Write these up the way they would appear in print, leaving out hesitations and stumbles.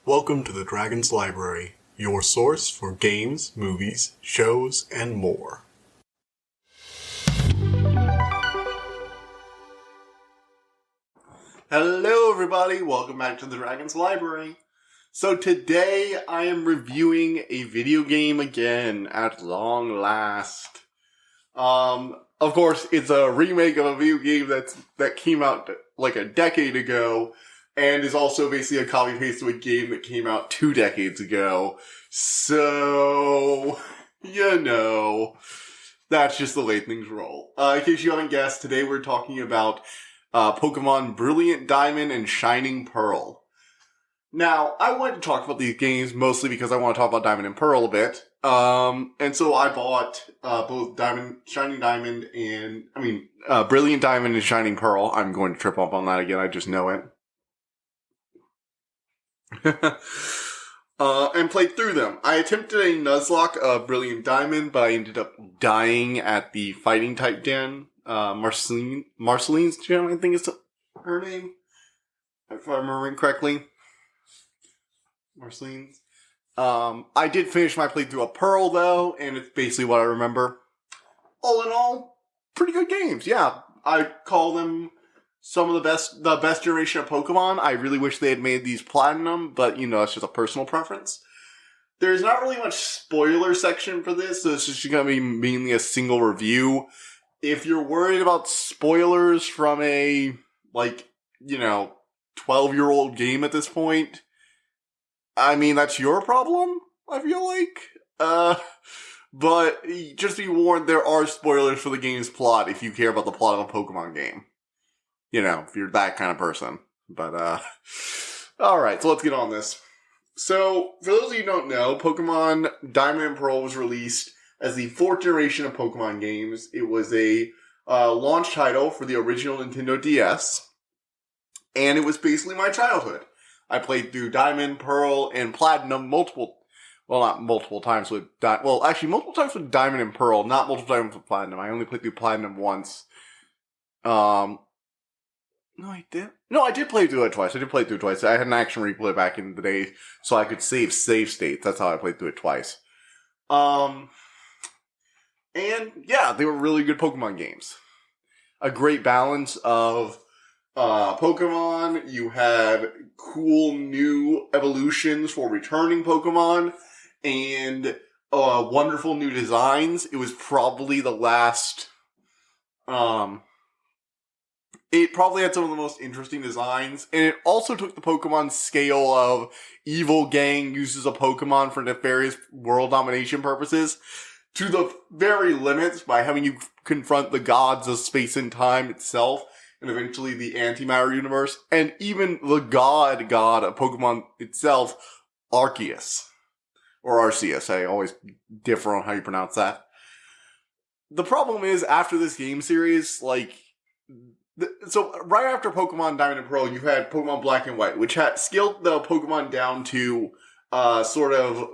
Welcome to the Dragon's Library, your source for games, movies, shows, and more. Hello everybody, welcome back to the Dragon's Library. So today I am reviewing a video game again, at long last. Of course, it's a remake of a video game that came out like a decade ago, and is also basically a copy-paste of a game that came out 2 decades ago. So, that's just the way things roll. In case you haven't guessed, today we're talking about Pokémon Brilliant Diamond and Shining Pearl. Now, I wanted to talk about these games mostly because I want to talk about Diamond and Pearl a bit. And so I bought both Brilliant Diamond and Shining Pearl. I'm going to trip up on that again, I just know it. And played through them. I attempted a Nuzlocke of Brilliant Diamond, but I ended up dying at the fighting type den. Marceline's gen, I think is her name, if I'm remembering correctly. Marceline's. I did finish my playthrough of Pearl though, and it's basically what I remember. All in all, pretty good games. Yeah, I call them some of the best generation of Pokemon. I really wish they had made these Platinum, but it's just a personal preference. There's not really much spoiler section for this, so it's just going to be mainly a single review. If you're worried about spoilers from a, 12-year-old game at this point, I mean, that's your problem, I feel like. But just be warned, there are spoilers for the game's plot if you care about the plot of a Pokemon game. If you're that kind of person. But, alright, so let's get on this. So, for those of you who don't know, Pokemon Diamond and Pearl was released as the 4th generation of Pokemon games. It was a launch title for the original Nintendo DS. And it was basically my childhood. I played through Diamond, Pearl, and Platinum multiple times with Diamond and Pearl, not multiple times with Platinum. I only played through Platinum once. No, I did. No, I did play through it twice. I had an action replay back in the day, so I could save states. That's how I played through it twice. And yeah, they were really good Pokemon games. A great balance of Pokemon. You had cool new evolutions for returning Pokemon, and wonderful new designs. It was probably the last. It probably had some of the most interesting designs, and it also took the Pokemon scale of evil gang uses a Pokemon for nefarious world domination purposes to the very limits by having you confront the gods of space and time itself, and eventually the antimatter universe, and even the god of Pokemon itself, Arceus. Or Arceus, I always differ on how you pronounce that. The problem is, after this game series, so right after Pokemon Diamond and Pearl, you had Pokemon Black and White, which had scaled the Pokemon down to sort of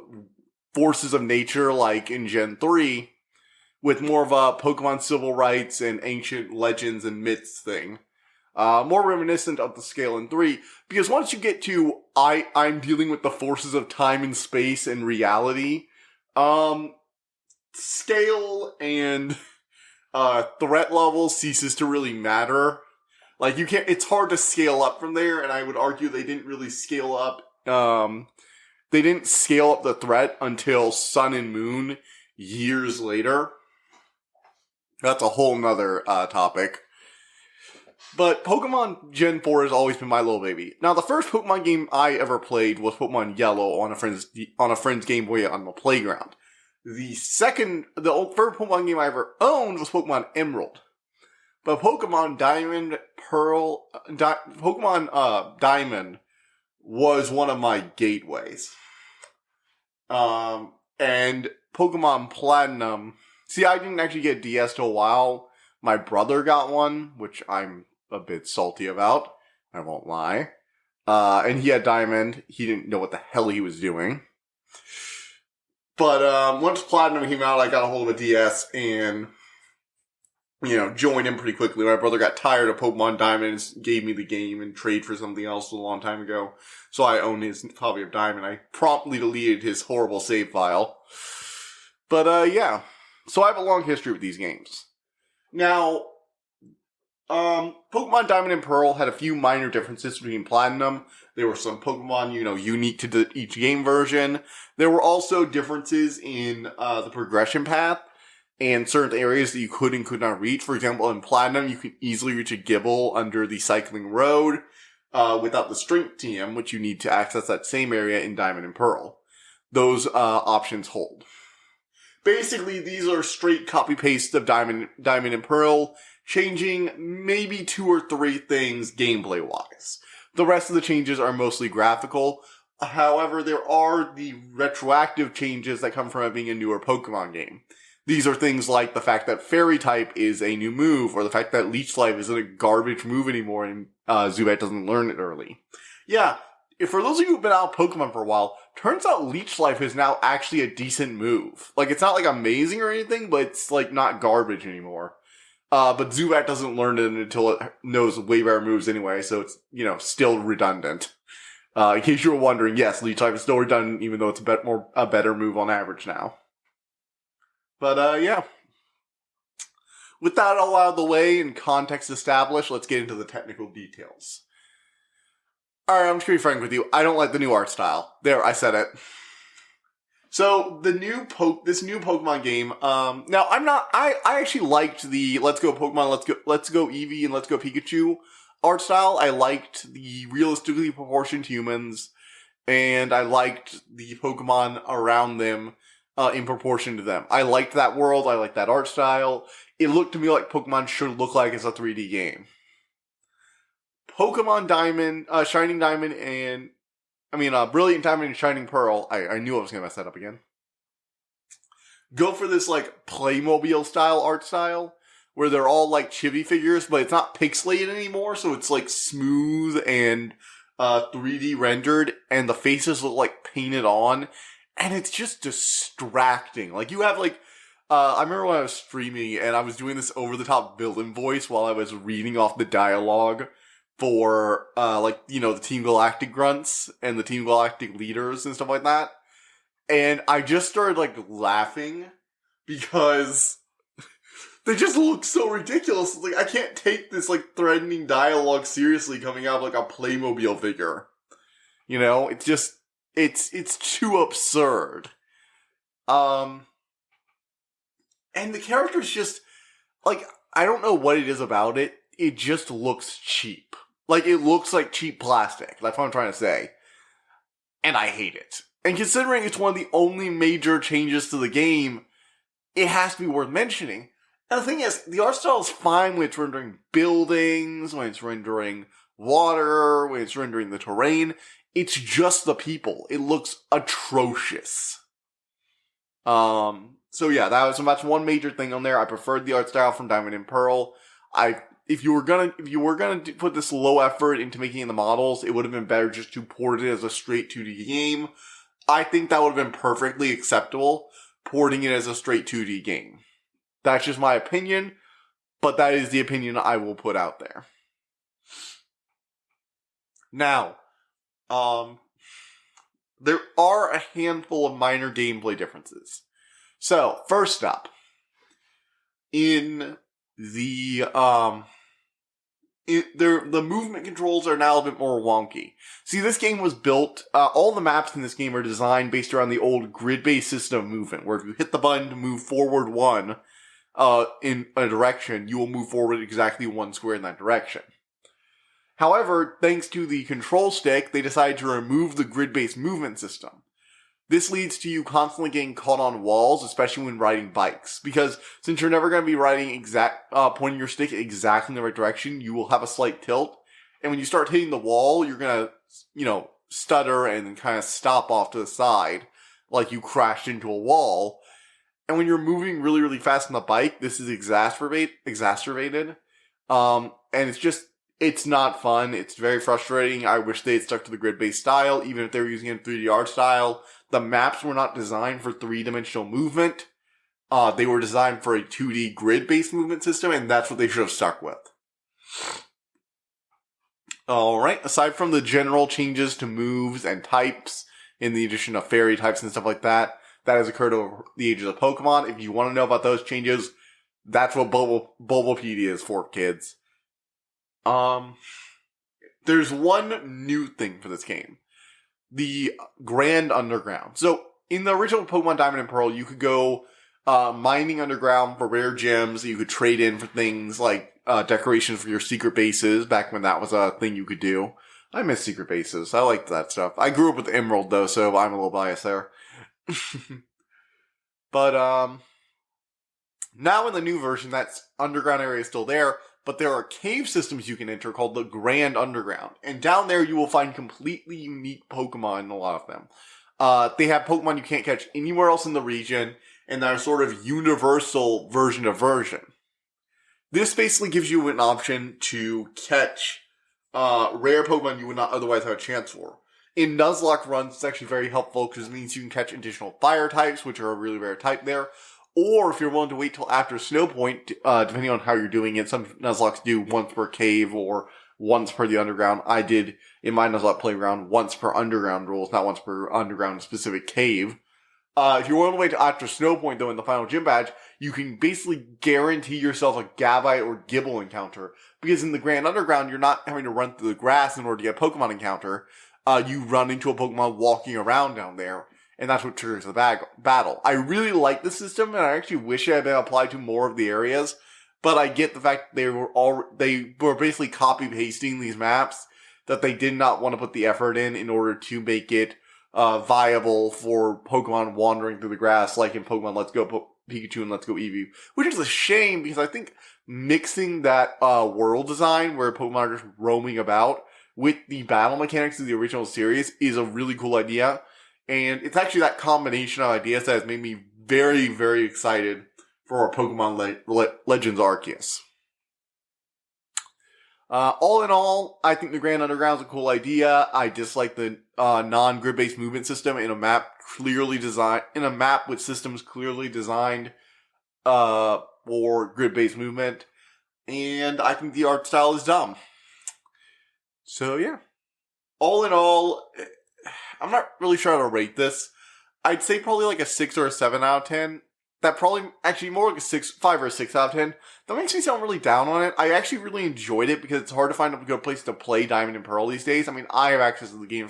forces of nature, like in Gen 3, with more of a Pokemon civil rights and ancient legends and myths thing. More reminiscent of the scale in 3, because once you get to I'm dealing with the forces of time and space and reality, scale and threat level ceases to really matter. It's hard to scale up from there, and I would argue they didn't really scale up, they didn't scale up the threat until Sun and Moon years later. That's a whole nother topic. But Pokemon Gen 4 has always been my little baby. Now, the first Pokemon game I ever played was Pokemon Yellow on a friend's Game Boy on the playground. The first Pokemon game I ever owned was Pokemon Emerald. But Pokemon Diamond, Diamond was one of my gateways. And Pokemon Platinum, I didn't actually get DS till a while. My brother got one, which I'm a bit salty about. I won't lie. And he had Diamond. He didn't know what the hell he was doing. But once Platinum came out, I got a hold of a DS, and join in pretty quickly. My brother got tired of Pokemon Diamond and gave me the game and trade for something else a long time ago. So I own his copy of Diamond. I promptly deleted his horrible save file. But, yeah. So I have a long history with these games. Now, Pokemon Diamond and Pearl had a few minor differences between Platinum. There were some Pokemon, unique to each game version. There were also differences in the progression path and certain areas that you could and could not reach. For example, in Platinum, you could easily reach a Gible under the Cycling Road without the Strength TM, which you need to access that same area in Diamond and Pearl. Those options hold. Basically, these are straight copy-paste of Diamond and Pearl, changing maybe 2 or 3 things gameplay-wise. The rest of the changes are mostly graphical. However, there are the retroactive changes that come from it being a newer Pokemon game. These are things like the fact that Fairy type is a new move, or the fact that Leech Life isn't a garbage move anymore and Zubat doesn't learn it early. Yeah, for those of you who've been out of Pokemon for a while, turns out Leech Life is now actually a decent move. Like, it's not, amazing or anything, but it's, not garbage anymore. But Zubat doesn't learn it until it knows way better moves anyway, so it's, still redundant. In case you were wondering, yes, Leech Life is still redundant, even though it's a better move on average now. But, yeah. With that all out of the way and context established, let's get into the technical details. Alright, I'm just gonna be frank with you. I don't like the new art style. There, I said it. So, this new Pokemon game, now I actually liked the Let's Go Pokemon, Let's Go Eevee, and Let's Go Pikachu art style. I liked the realistically proportioned humans, and I liked the Pokemon around them, in proportion to them. I liked that world, I liked that art style. It looked to me like Pokemon should look like it's a 3D game. Pokemon Diamond, Shining Diamond, Brilliant Diamond and Shining Pearl. I knew I was gonna mess that up again. Go for this, Playmobil style art style, where they're all, chibi figures, but it's not pixelated anymore, so it's, smooth and, 3D rendered, and the faces look, painted on, and it's just distracting. You have, I remember when I was streaming, and I was doing this over-the-top villain voice while I was reading off the dialogue for, the Team Galactic grunts and the Team Galactic leaders and stuff like that. And I just started, laughing because they just look so ridiculous. I can't take this, threatening dialogue seriously coming out of, a Playmobil figure. It's just, it's too absurd. And the character's just, I don't know what it is about it. It just looks cheap. It looks like cheap plastic. That's what I'm trying to say. And I hate it. And considering it's one of the only major changes to the game, it has to be worth mentioning. And the thing is, the art style is fine when it's rendering buildings, when it's rendering water, when it's rendering the terrain. It's just the people. It looks atrocious. So yeah, that's one major thing on there. I preferred the art style from Diamond and Pearl. If you were gonna put this low effort into making the models, it would have been better just to port it as a straight 2D game. I think that would have been perfectly acceptable, porting it as a straight 2D game. That's just my opinion, but that is the opinion I will put out there. Now, there are a handful of minor gameplay differences. So, first up, in the movement controls are now a bit more wonky. See, this game was built, all the maps in this game are designed based around the old grid-based system of movement, where if you hit the button to move forward 1, in a direction, you will move forward exactly 1 square in that direction. However, thanks to the control stick, they decided to remove the grid-based movement system. This leads to you constantly getting caught on walls, especially when riding bikes. Because since you're never going to be riding pointing your stick exactly in the right direction, you will have a slight tilt. And when you start hitting the wall, you're going to, stutter and kind of stop off to the side, like you crashed into a wall. And when you're moving really, really fast on the bike, this is exacerbated. And it's not fun. It's very frustrating. I wish they had stuck to the grid-based style, even if they were using a 3D art style. The maps were not designed for 3-dimensional movement. they were designed for a 2D grid-based movement system, and that's what they should have stuck with. Alright, aside from the general changes to moves and types, in the addition of fairy types and stuff like that, that has occurred over the ages of Pokemon. If you want to know about those changes, that's what Bulbapedia is for, kids. There's one new thing for this game. The Grand Underground. So, in the original Pokemon Diamond and Pearl, you could go mining underground for rare gems that you could trade in for things like decorations for your secret bases, back when that was a thing you could do. I miss secret bases. I liked that stuff. I grew up with Emerald, though, so I'm a little biased there. But, now in the new version, that underground area is still there, but there are cave systems you can enter called the Grand Underground. And down there, you will find completely unique Pokemon in a lot of them. They have Pokemon you can't catch anywhere else in the region, and they're sort of universal version of version. This basically gives you an option to catch rare Pokemon you would not otherwise have a chance for. In Nuzlocke runs, it's actually very helpful because it means you can catch additional fire types, which are a really rare type there. Or if you're willing to wait till after Snow Point, depending on how you're doing it, some Nuzlockes do once per cave or once per the underground. I did, in my Nuzlocke playground, once per underground rules, not once per underground specific cave. If you're willing to wait till after Snow Point, though, in the final gym badge, you can basically guarantee yourself a Gabite or Gibble encounter. Because in the Grand Underground, you're not having to run through the grass in order to get a Pokemon encounter. You run into a Pokemon walking around down there, and that's what triggers the battle. I really like the system, and I actually wish it had been applied to more of the areas, but I get the fact they were basically copy-pasting these maps that they did not want to put the effort in order to make it viable for Pokemon wandering through the grass, like in Pokemon Let's Go Pikachu and Let's Go Eevee, which is a shame, because I think mixing that world design, where Pokemon are just roaming about, with the battle mechanics of the original series is a really cool idea. And it's actually that combination of ideas that has made me very, very excited for our Pokemon Legends Arceus. All in all, I think the Grand Underground is a cool idea. I dislike the non-grid-based movement system in a map with systems clearly designed for grid-based movement. And I think the art style is dumb. So yeah. All in all, I'm not really sure how to rate this. I'd say probably like a 6 or a 7 out of 10. That probably, actually more like a 5 or a 6 out of 10. That makes me sound really down on it. I actually really enjoyed it because it's hard to find a good place to play Diamond and Pearl these days. I mean, I have access to the game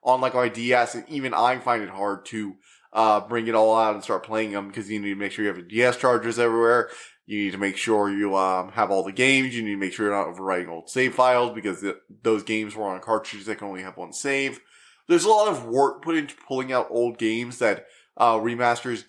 on like my DS, and even I find it hard to bring it all out and start playing them, because you need to make sure you have your DS chargers everywhere. You need to make sure you have all the games. You need to make sure you're not overwriting old save files, because those games were on cartridges that can only have one save. There's a lot of work put into pulling out old games that remasters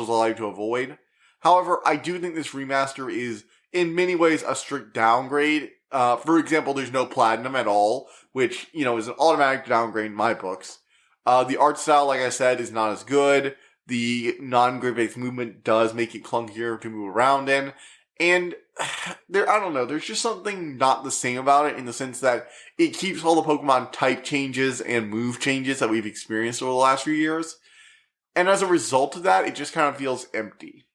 allow you to avoid. However, I do think this remaster is, in many ways, a strict downgrade. For example, there's no platinum at all, which, is an automatic downgrade in my books. The art style, like I said, is not as good. The non-grid-based movement does make it clunkier to move around in. And I don't know, there's just something not the same about it, in the sense that it keeps all the Pokemon type changes and move changes that we've experienced over the last few years. And as a result of that, it just kind of feels empty.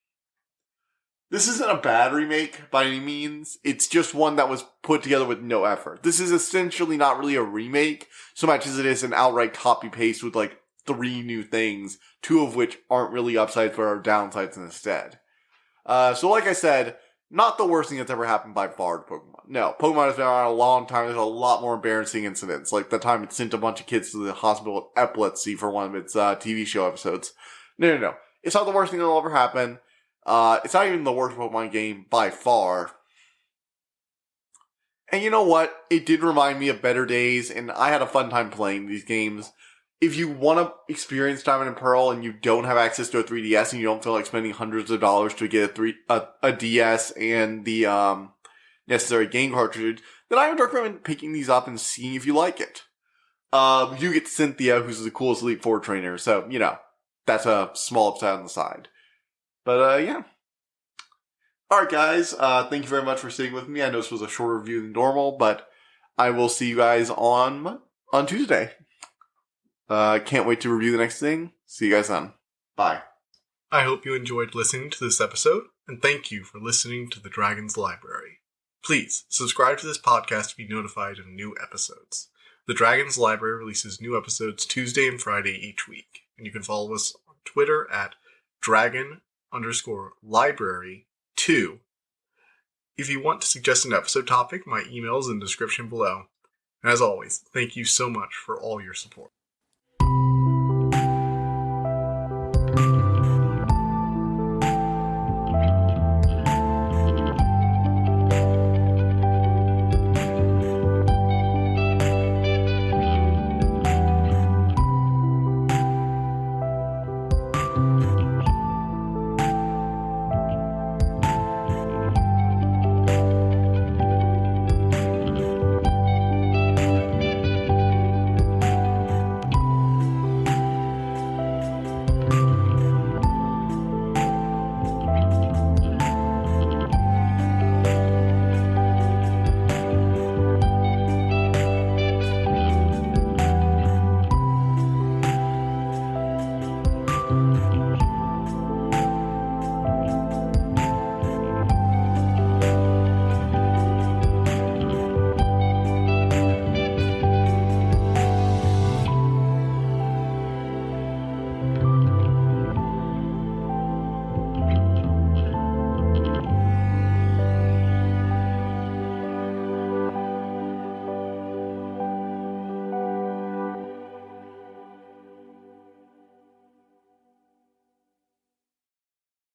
This isn't a bad remake by any means. It's just one that was put together with no effort. This is essentially not really a remake, so much as it is an outright copy-paste with like 3 new things, 2 of which aren't really upsides but are downsides instead. So like I said, not the worst thing that's ever happened by far to Pokemon. No, Pokemon has been around a long time. There's a lot more embarrassing incidents, like the time it sent a bunch of kids to the hospital with epilepsy for one of its TV show episodes. No. It's not the worst thing that'll ever happen. It's not even the worst Pokemon game by far. And you know what? It did remind me of better days, and I had a fun time playing these games. If you want to experience Diamond and Pearl and you don't have access to a 3DS and you don't feel like spending hundreds of dollars to get a DS and the necessary game cartridge, then I would recommend picking these up and seeing if you like it. You get Cynthia, who's the coolest Elite Four trainer, so, that's a small upside on the side. But, yeah. Alright, guys, thank you very much for sitting with me. I know this was a shorter review than normal, but I will see you guys on Tuesday. Can't wait to review the next thing. See you guys then. Bye. I hope you enjoyed listening to this episode, and thank you for listening to the Dragon's Library. Please subscribe to this podcast to be notified of new episodes. The Dragon's Library releases new episodes Tuesday and Friday each week, and you can follow us on Twitter at dragon_library2. If you want to suggest an episode topic, my email is in the description below. And as always, thank you so much for all your support.